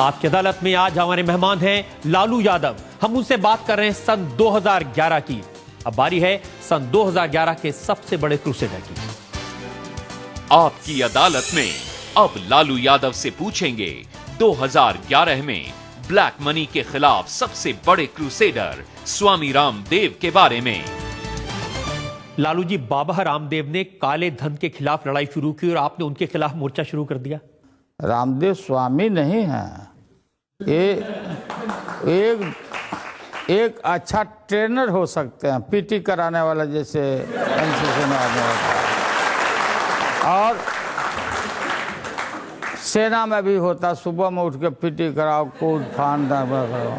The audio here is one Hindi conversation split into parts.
आपकी अदालत में आज हमारे मेहमान हैं लालू यादव। हम उनसे बात कर रहे हैं सन 2011 की। अब बारी है सन 2011 के सबसे बड़े क्रूसेडर की। आपकी अदालत में अब लालू यादव से पूछेंगे 2011 में ब्लैक मनी के खिलाफ सबसे बड़े क्रूसेडर स्वामी रामदेव के बारे में। लालू जी, बाबा रामदेव ने काले धन के खिलाफ लड़ाई शुरू की और आपने उनके खिलाफ मोर्चा शुरू कर दिया। रामदेव स्वामी नहीं है, एक अच्छा ट्रेनर हो सकते हैं, पीटी कराने वाला, जैसे एनसीसी में आदमी होता है और सेना में भी होता, सुबह में उठ के पीटी कराओ, कूद फान करो।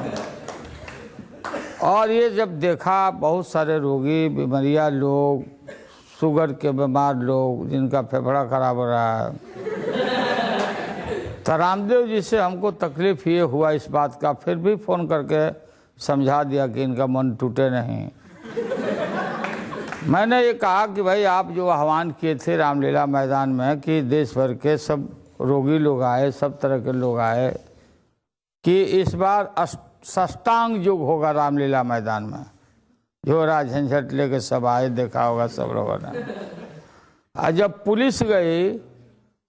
और ये जब देखा बहुत सारे रोगी, बीमारियां लोग, शुगर के बीमार लोग जिनका फेफड़ा खराब हो रहा है, तो रामदेव जी से हमको तकलीफ ये हुआ इस बात का, फिर भी फ़ोन करके समझा दिया कि इनका मन टूटे नहीं। मैंने ये कहा कि भाई आप जो आह्वान किए थे रामलीला मैदान में कि देश भर के सब रोगी लोग आए, सब तरह के लोग आए, कि इस बार साष्टांग योग होगा रामलीला मैदान में, जो झंझट लेके सब आए, देखा होगा सब लोगों ने। और जब पुलिस गई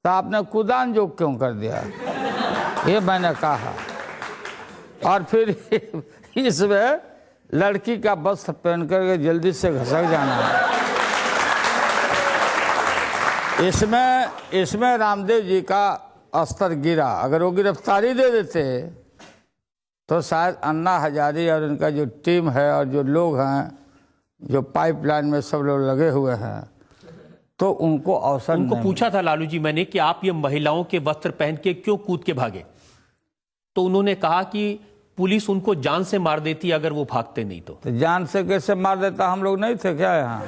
तो आपने कुदान योग क्यों कर दिया, ये मैंने कहा। और फिर इसमें लड़की का वस्त्र पहन करके जल्दी से घसक जाना है। इसमें रामदेव जी का स्तर गिरा। अगर वो गिरफ्तारी दे देते तो शायद अन्ना हजारी और उनका जो टीम है और जो लोग हैं, जो पाइपलाइन में सब लोग लगे हुए हैं, तो उनको अवसर उनको पूछा था लालू जी मैंने कि आप ये महिलाओं के वस्त्र पहन के क्यों कूद के भागे, तो उन्होंने कहा कि पुलिस उनको जान से मार देती अगर वो भागते नहीं तो जान से कैसे मार देता, हम लोग नहीं थे क्या यहाँ?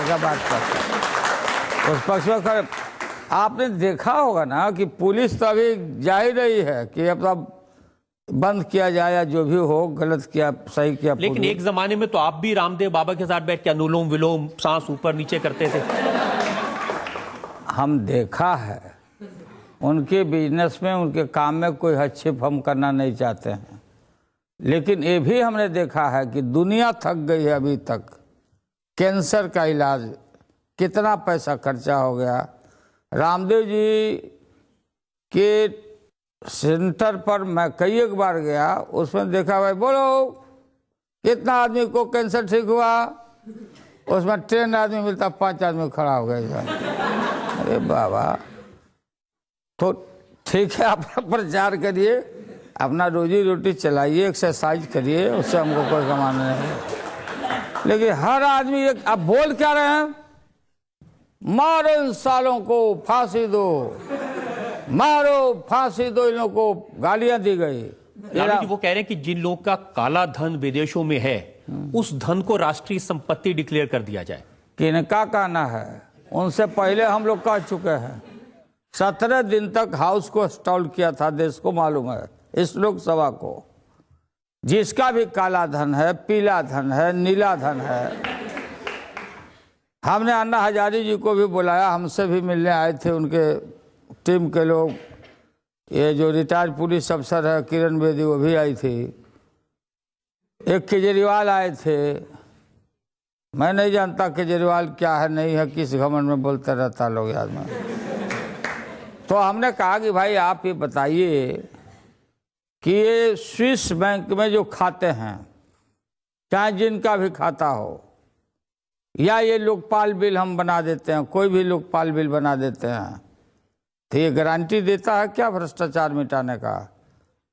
का बात करता उस पक्ष में आपने देखा होगा ना कि पुलिस तो अभी जा ही रही है कि अब बंद किया जाए या जो भी हो, गलत किया सही किया। लेकिन एक जमाने में तो आप भी रामदेव बाबा के साथ बैठ के अनुलोम विलोम, सांस ऊपर नीचे करते थे। हम देखा है उनके बिजनेस में, उनके काम में कोई हस्तक्षेप हम करना नहीं चाहते हैं, लेकिन ये भी हमने देखा है कि दुनिया थक गई है। अभी तक कैंसर का इलाज कितना पैसा खर्चा हो गया। रामदेव जी के सेंटर पर मैं कई एक बार गया, उसमें देखा भाई बोलो कितना आदमी को कैंसर ठीक हुआ, उसमें 10 आदमी मिलता, 5 आदमी खड़ा हो गया। अरे बाबा, तो ठीक है, अपना प्रचार करिए, अपना रोजी रोटी चलाइए, एक्सरसाइज करिए, उससे हमको कोई कमाना नहीं। लेकिन हर आदमी एक, आप बोल क्या रहे हैं, मारो इन सालों को, फांसी दो, मारो फांसी दो, इन लोगों को गालियां दी गई। लालू जी वो कह रहे हैं कि जिन लोगों का काला धन विदेशों में है, उस धन को राष्ट्रीय संपत्ति डिक्लेयर कर दिया जाए। किनका कहना है, उनसे पहले हम लोग कह चुके हैं। 17 दिन तक हाउस को स्टॉल किया था, देश को मालूम है, इस लोकसभा को। जिसका भी काला धन है, पीला धन है, नीला धन है, हमने अन्ना हजारी जी को भी बुलाया, हमसे भी मिलने आए थे उनके टीम के लोग। ये जो रिटायर्ड पुलिस अफसर है किरण बेदी, वो भी आई थी। एक केजरीवाल आए थे। मैं नहीं जानता केजरीवाल क्या है नहीं है, किस घमंड में बोलते रहता लोग याद में। तो हमने कहा कि भाई आप ये बताइए कि ये स्विस बैंक में जो खाते हैं, चाहे जिनका भी खाता हो, या ये लोकपाल बिल हम बना देते हैं, कोई भी लोकपाल बिल बना देते हैं, तो ये गारंटी देता है क्या भ्रष्टाचार मिटाने का?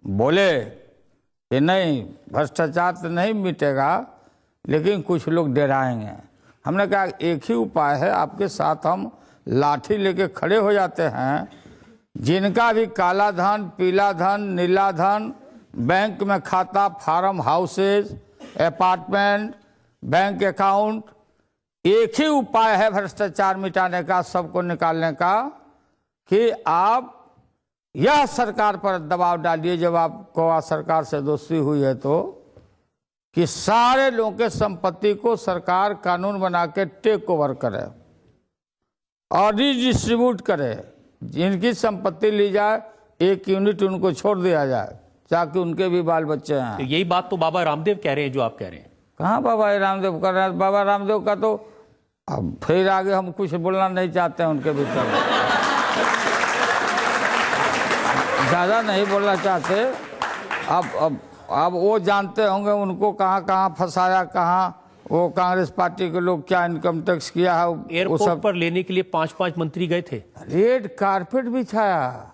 बोले कि नहीं, भ्रष्टाचार तो नहीं मिटेगा, लेकिन कुछ लोग डराएंगे। हमने कहा एक ही उपाय है, आपके साथ हम लाठी लेके खड़े हो जाते हैं। जिनका भी काला धन, पीला धन, नीला धन, बैंक में खाता, farm houses, apartment, bank account, एक ही उपाय है भ्रष्टाचार मिटाने का, सबको निकालने का, कि आप यह सरकार पर दबाव डालिए, जब आपको सरकार से दोस्ती हुई है तो, कि सारे लोगों के संपत्ति को सरकार कानून बना के टेक ओवर करे और रिडिस्ट्रीब्यूट करे। जिनकी संपत्ति ली जाए 1 यूनिट उनको छोड़ दिया जाए, ताकि उनके भी बाल बच्चे हैं। तो यही बात तो बाबा रामदेव कह रहे हैं जो आप कह रहे हैं। कहाँ बाबा रामदेव कर रहे हैं? बाबा रामदेव का तो अब फिर आगे हम कुछ बोलना नहीं चाहते हैं उनके विषय में, ज़्यादा नहीं बोलना चाहते। अब वो जानते होंगे उनको कहाँ कहाँ फंसाया, कहाँ वो कांग्रेस पार्टी के लोग क्या इनकम टैक्स किया है। एयरपोर्ट पर लेने के लिए 5-5 मंत्री गए थे, रेड कारपेट बिछाया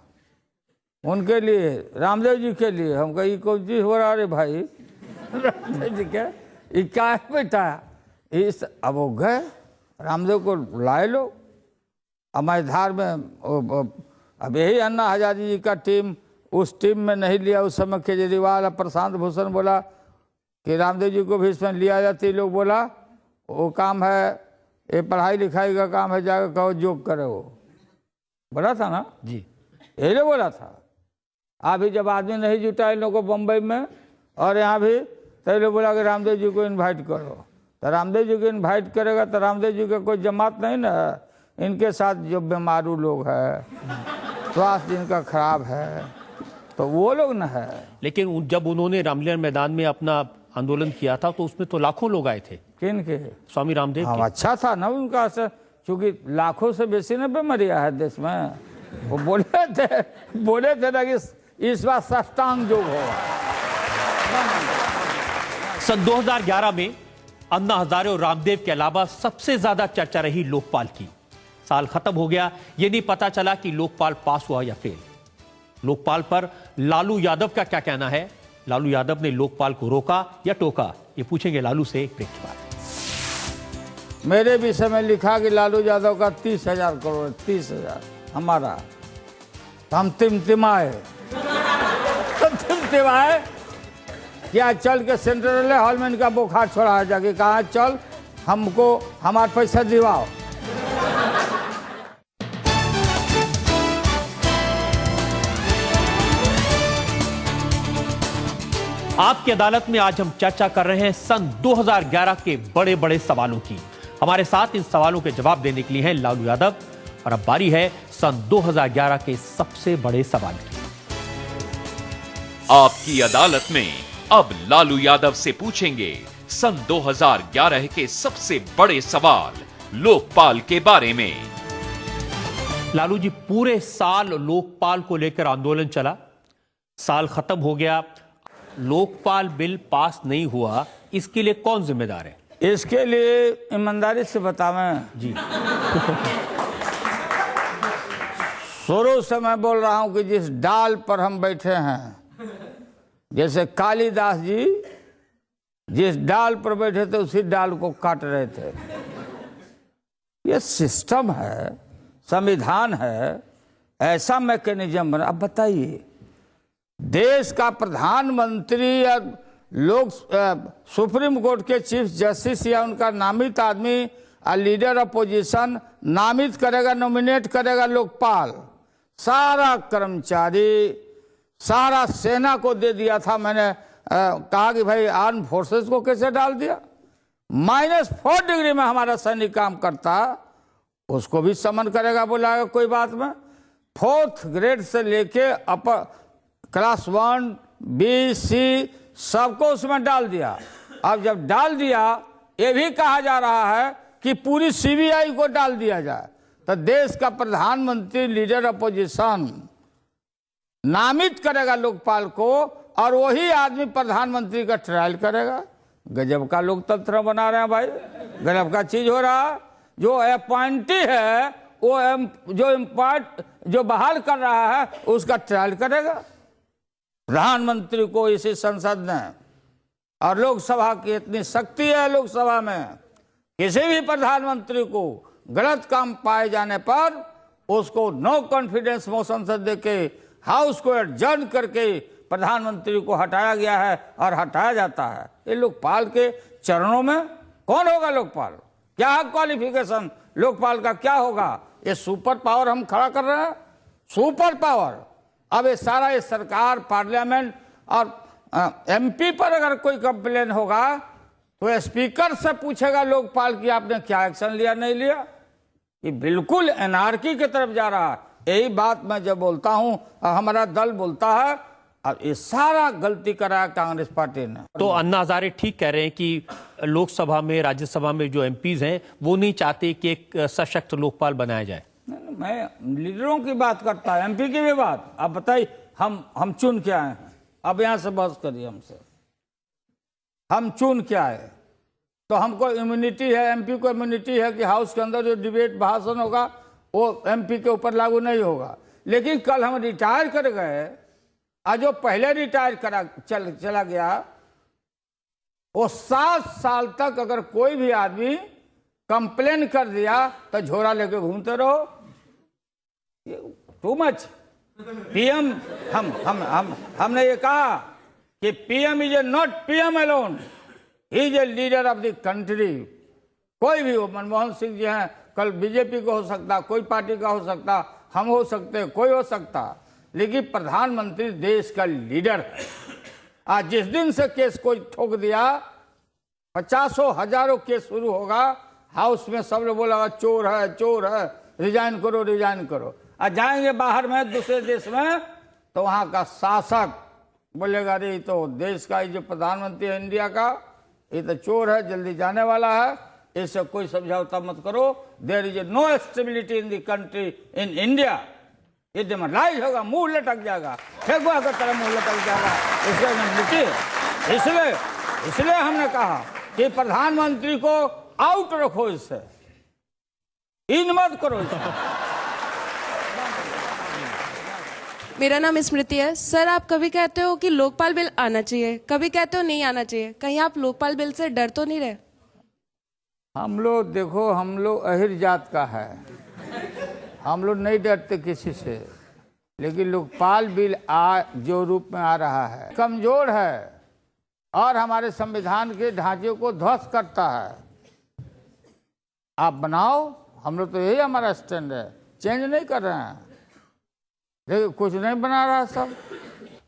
उनके लिए, रामदेव जी के लिए। हम कही को जी हो रहा रे भाई रामदेव जी के क्या बिठाया इस। अब वो गए, रामदेव को लाए लो। अब मैधार में अब यही अन्ना हजारी जी का टीम उस टीम में नहीं लिया उस समय। केजरीवाल और प्रशांत भूषण बोला कि रामदेव जी को भी इसमें लिया जाती। लोग बोला वो काम है, ये पढ़ाई लिखाई का काम है, जाकर कहो जोग करे। वो बोला था ना जी, यही लोग बोला था। अभी जब आदमी नहीं जुटा इन लोगों को बम्बई में और यहाँ भी, तो लोग बोला कि रामदेव जी को इनवाइट करो। तो रामदेव जी को इनवाइट करेगा तो रामदेव जी का कोई जमात नहीं ना है। इनके साथ जो बीमारू लोग हैं, स्वास्थ्य जिनका खराब है, तो वो लोग ना है। लेकिन जब उन्होंने रामलीला मैदान में अपना आंदोलन किया था तो उसमें तो लाखों लोग आए थे। किन के? स्वामी रामदेव के। अच्छा था ना उनका असर, क्योंकि लाखों से बेसी ना बीमारियां है देश में। वो बोले थे ना कि इस बार साष्टांग योग होगा। सन 2011 में अन्ना हजारे और रामदेव के अलावा सबसे ज्यादा चर्चा रही लोकपाल की। साल खत्म हो गया, ये नहीं पता चला कि लोकपाल पास हुआ या फेल। लोकपाल पर लालू यादव का क्या कहना है? लालू यादव ने लोकपाल को रोका या टोका? ये पूछेंगे लालू से एक ब्रेक के बाद। मेरे विषय में लिखा कि लालू यादव का 30,000 करोड़, 30,000 हमारा। हम तिमतिमाए क्या चल के सेंट्रल हॉल में इनका बुखार छोड़ा है, जाके कहा चल हमको हमारा पैसा दिवाओ। आपकी अदालत में आज हम चर्चा कर रहे हैं सन 2011 के बड़े बड़े सवालों की। हमारे साथ इन सवालों के जवाब देने के लिए हैं लालू यादव, और अब बारी है सन 2011 के सबसे बड़े सवाल की। आपकी अदालत में अब लालू यादव से पूछेंगे सन 2011 के सबसे बड़े सवाल लोकपाल के बारे में। लालू जी, पूरे साल लोकपाल को लेकर आंदोलन चला, साल खत्म हो गया, लोकपाल बिल पास नहीं हुआ, इसके लिए कौन जिम्मेदार है? इसके लिए ईमानदारी से बतावें जी शुरू से मैं बोल रहा हूं कि जिस डाल पर हम बैठे हैं, जैसे कालिदास जी जिस डाल पर बैठे थे उसी डाल को काट रहे थे। ये सिस्टम है, संविधान है, ऐसा मैकेनिज्म बना। अब बताइए, देश का प्रधानमंत्री या लोग सुप्रीम कोर्ट के चीफ जस्टिस या उनका नामित आदमी और लीडर अपोजिशन नामित करेगा, नॉमिनेट करेगा लोकपाल। सारा कर्मचारी, सारा सेना को दे दिया था। मैंने कहा कि भाई आर्म फोर्सेस को कैसे डाल दिया? -4 डिग्री में हमारा सैनिक काम करता, उसको भी समन करेगा, बुलाएगा कोई बात में। 4th ग्रेड से लेके अपर क्लास 1, B, C सबको उसमें डाल दिया। अब जब डाल दिया, ये भी कहा जा रहा है कि पूरी CBI को डाल दिया जाए। तो देश का प्रधानमंत्री, लीडर अपोजिशन नामित करेगा लोकपाल को, और वही आदमी प्रधानमंत्री का ट्रायल करेगा। गजब का लोकतंत्र बना रहे हैं भाई, गजब का चीज हो रहा है। जो अपॉइंटी है वो जो बहाल कर रहा है उसका ट्रायल करेगा प्रधानमंत्री को इसी संसद ने। और लोकसभा की इतनी शक्ति है, लोकसभा में किसी भी प्रधानमंत्री को गलत काम पाए जाने पर उसको नो कॉन्फिडेंस मोशन से देके हाउस को एडजर्न करके प्रधानमंत्री को हटाया गया है और हटाया जाता है। ये लोकपाल के चरणों में कौन होगा लोकपाल? क्या है क्वालिफिकेशन लोकपाल का? क्या होगा? ये सुपर पावर हम खड़ा कर रहे हैं, सुपर पावर। अब ये सारा ये सरकार, पार्लियामेंट और MP पर अगर कोई कंप्लेन होगा तो स्पीकर से पूछेगा लोकपाल की आपने क्या एक्शन लिया, नहीं लिया। ये बिल्कुल एनार्की की तरफ जा रहा है। यही बात मैं जब बोलता हूं और हमारा दल बोलता है, अब ये सारा गलती करा कांग्रेस पार्टी ने। तो अन्ना हजारे ठीक कह रहे हैं कि लोकसभा में, राज्यसभा में जो एमपीज हैं वो नहीं चाहते कि एक सशक्त लोकपाल बनाया जाए। मैं लीडरों की बात करता है, एमपी की भी बात। अब बताइए, हम चुन के आए हैं, अब यहां से बहस करिए हमसे। हम चुन के आए तो हमको इम्यूनिटी है, एमपी को इम्यूनिटी है कि हाउस के अंदर जो डिबेट भाषण होगा वो एमपी के ऊपर लागू नहीं होगा। लेकिन कल हम रिटायर कर गए, आज जो पहले रिटायर चला गया, वो 7 साल तक अगर कोई भी आदमी कंप्लेन कर दिया तो झोरा लेके घूमते रहो। Too much. पीएम हमने ये कहा कि PM is a not PM alone, he is a leader of the country. कोई भी हो, मनमोहन सिंह जी हैं, कल बीजेपी को हो सकता, कोई पार्टी का हो सकता, हम हो सकते, कोई हो सकता, लेकिन प्रधानमंत्री देश का लीडर है। आज जिस दिन से केस कोई ठोक दिया, 50 हजारों केस शुरू होगा, हाउस में सब लोग बोला चोर है, चोर है, रिजाइन करो, रिजाइन करो। आज जाएंगे बाहर में, दूसरे देश में, तो वहां का शासक बोलेगा अरे तो देश का जो प्रधानमंत्री है इंडिया का, ये तो चोर है, जल्दी जाने वाला है, इससे कोई समझौता मत करो। There is no stability in the country in India. ये डिमोरलाइज होगा, मुंह लटक जाएगा, फेंकुआ की तरह मुंह लटक जाएगा, इसलिए हमने कहा कि प्रधानमंत्री को आउट रखो, इससे इन मत करो इससे। मेरा नाम स्मृति है। सर, आप कभी कहते हो कि लोकपाल बिल आना चाहिए, कभी कहते हो नहीं आना चाहिए, कहीं आप लोकपाल बिल से डर तो नहीं रहे? हम लोग देखो, हम लोग अहिर जात का है, हम लोग नहीं डरते किसी से, लेकिन लोकपाल बिल जो रूप में आ रहा है कमजोर है और हमारे संविधान के ढांचे को ध्वस्त करता है। आप बनाओ, हम लोग तो यही हमारा स्टैंड है, चेंज नहीं कर रहे हैं, देखिए कुछ नहीं बना रहा सब।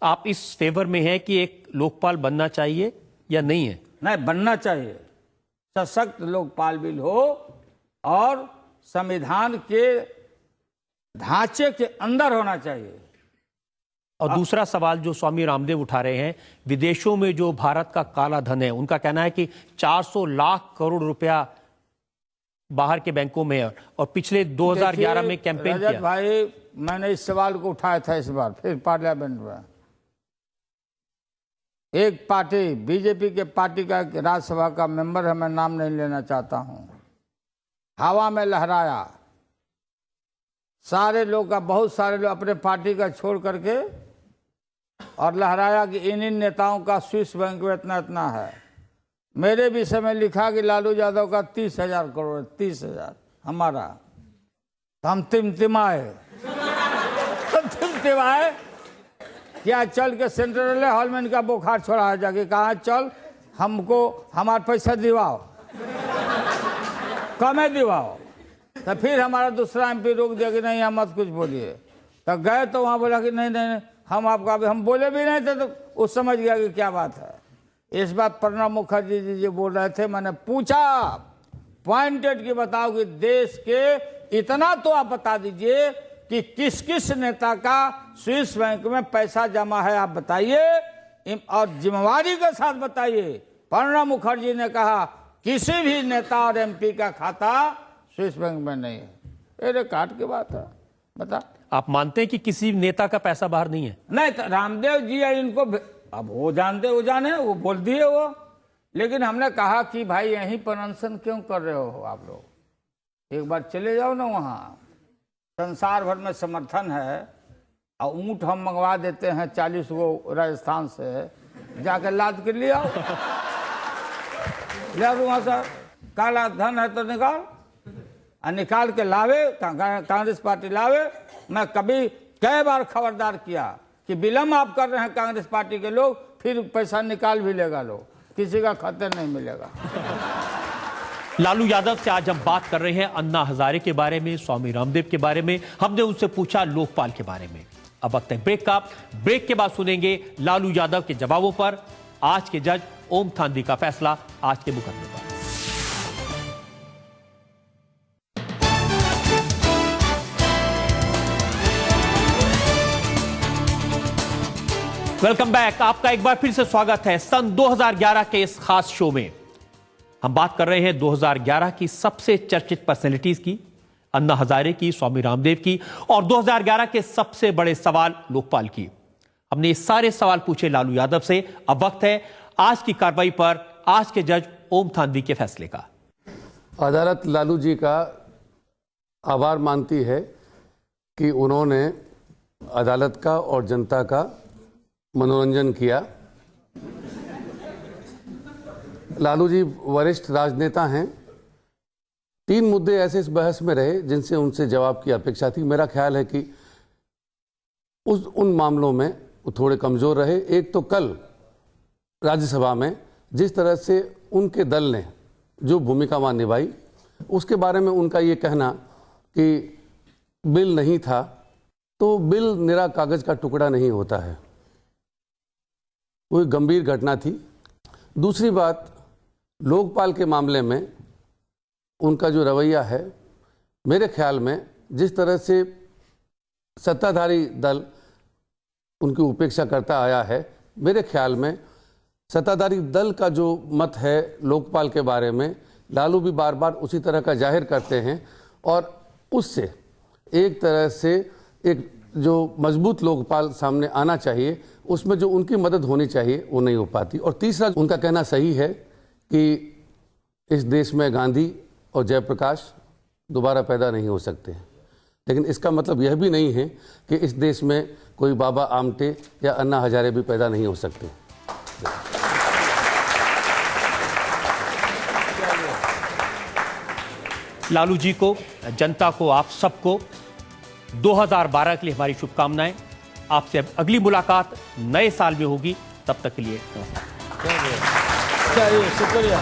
आप इस फेवर में हैं कि एक लोकपाल बनना चाहिए या नहीं है? नहीं, बनना चाहिए, सशक्त लोकपाल बिल हो और संविधान के ढांचे के अंदर होना चाहिए। और दूसरा सवाल जो स्वामी रामदेव उठा रहे हैं, विदेशों में जो भारत का काला धन है, उनका कहना है कि 400 लाख करोड़ रुपया बाहर के बैंकों में है, और पिछले 2011 में कैंपेन किया। भाई, मैंने इस सवाल को उठाया था इस बार फिर पार्लियामेंट में। एक पार्टी, बीजेपी के पार्टी का राज्यसभा का मेंबर है, मैं नाम नहीं लेना चाहता हूं, हवा में लहराया, सारे लोग का, बहुत सारे लोग अपने पार्टी का छोड़ करके और लहराया कि इन नेताओं का स्विस बैंक में इतना इतना है। मेरे विषय में लिखा कि लालू यादव का 30,000 करोड़, 30,000 हमारा, तो हम तिमतिमाए क्या, चल के सेंट्रल हॉल में इनका बुखार छोड़ा है, जाके कहा चल हमको हमारा पैसा दिवाओ, कमे दिवाओ। तो फिर हमारा दूसरा एमपी रोक दिया कि नहीं, हम मत कुछ बोलिए। तो गए तो वहां बोला कि नहीं नहीं, हम आपका, हम बोले भी नहीं थे, तो उस समझ गया कि क्या बात है। इस बात प्रणब मुखर्जी जी जो बोल रहे थे, मैंने पूछा पॉइंटेड कि बताओ कि देश के इतना तो आप बता दीजिए कि किस किस नेता का स्विस बैंक में पैसा जमा है, आप बताइए और जिम्मेवारी के साथ बताइए। प्रणब मुखर्जी ने कहा किसी भी नेता और एमपी का खाता स्विस बैंक में नहीं है। ये रिकॉर्ड की बात है, बता। आप मानते हैं कि किसी नेता का पैसा बाहर नहीं है? नहीं, तो रामदेव जी इनको, अब वो जानते, वो जाने, वो बोल दिए वो, लेकिन हमने कहा कि भाई यहीं पर अनशन क्यों कर रहे हो आप लोग, एक बार चले जाओ ना वहां, संसार भर में समर्थन है, और ऊंट हम मंगवा देते हैं 40 गो राजस्थान से, जाकर लाद के ले आओ, ले आओ वहां से, काला धन है तो निकाल, और निकाल के लावे, कांग्रेस पार्टी लावे। मैं कभी कई बार खबरदार किया कि विलम्ब आप कर रहे हैं कांग्रेस पार्टी के लोग, फिर पैसा निकाल भी लेगा लोग, किसी का खाते नहीं मिलेगा। लालू यादव से आज हम बात कर रहे हैं अन्ना हजारे के बारे में, स्वामी रामदेव के बारे में, हमने उनसे पूछा लोकपाल के बारे में। अब वक्त है ब्रेक का, ब्रेक के बाद सुनेंगे लालू यादव के जवाबों पर आज के जज ओम थांदी का फैसला आज के मुकदमे पर। Welcome back. आपका एक बार फिर से स्वागत है सन 2011 के इस खास शो में। हम बात कर रहे हैं 2011 की सबसे चर्चित पर्सनैलिटीज की, अन्ना हजारे की, स्वामी रामदेव की, और 2011 के सबसे बड़े सवाल लोकपाल की। हमने ये सारे सवाल पूछे लालू यादव से। अब वक्त है आज की कार्रवाई पर आज के जज ओम थानवी के फैसले का। अदालत लालू जी का आभार मानती है कि उन्होंने अदालत का और जनता का मनोरंजन किया। लालू जी वरिष्ठ राजनेता हैं। 3 मुद्दे ऐसे इस बहस में रहे जिनसे उनसे जवाब की अपेक्षा थी। मेरा ख्याल है कि उन मामलों में वो थोड़े कमज़ोर रहे। एक तो कल राज्यसभा में जिस तरह से उनके दल ने जो भूमिका वहाँ निभाई, उसके बारे में उनका ये कहना कि बिल नहीं था, तो बिल निरा कागज़ का टुकड़ा नहीं होता है, वो एक गंभीर घटना थी। दूसरी बात, लोकपाल के मामले में उनका जो रवैया है, मेरे ख्याल में जिस तरह से सत्ताधारी दल उनकी उपेक्षा करता आया है, मेरे ख्याल में सत्ताधारी दल का जो मत है लोकपाल के बारे में, लालू भी बार बार उसी तरह का जाहिर करते हैं और उससे एक तरह से एक जो मजबूत लोकपाल सामने आना चाहिए, उसमें जो उनकी मदद होनी चाहिए वो नहीं हो पाती। और तीसरा, उनका कहना सही है कि इस देश में गांधी और जयप्रकाश दोबारा पैदा नहीं हो सकते, लेकिन इसका मतलब यह भी नहीं है कि इस देश में कोई बाबा आमटे या अन्ना हजारे भी पैदा नहीं हो सकते। लालू जी को, जनता को, आप सबको 2012 के लिए हमारी शुभकामनाएं। आपसे अब अगली मुलाकात नए साल में होगी। तब तक के लिए नमस्कार। चलिए, शुक्रिया।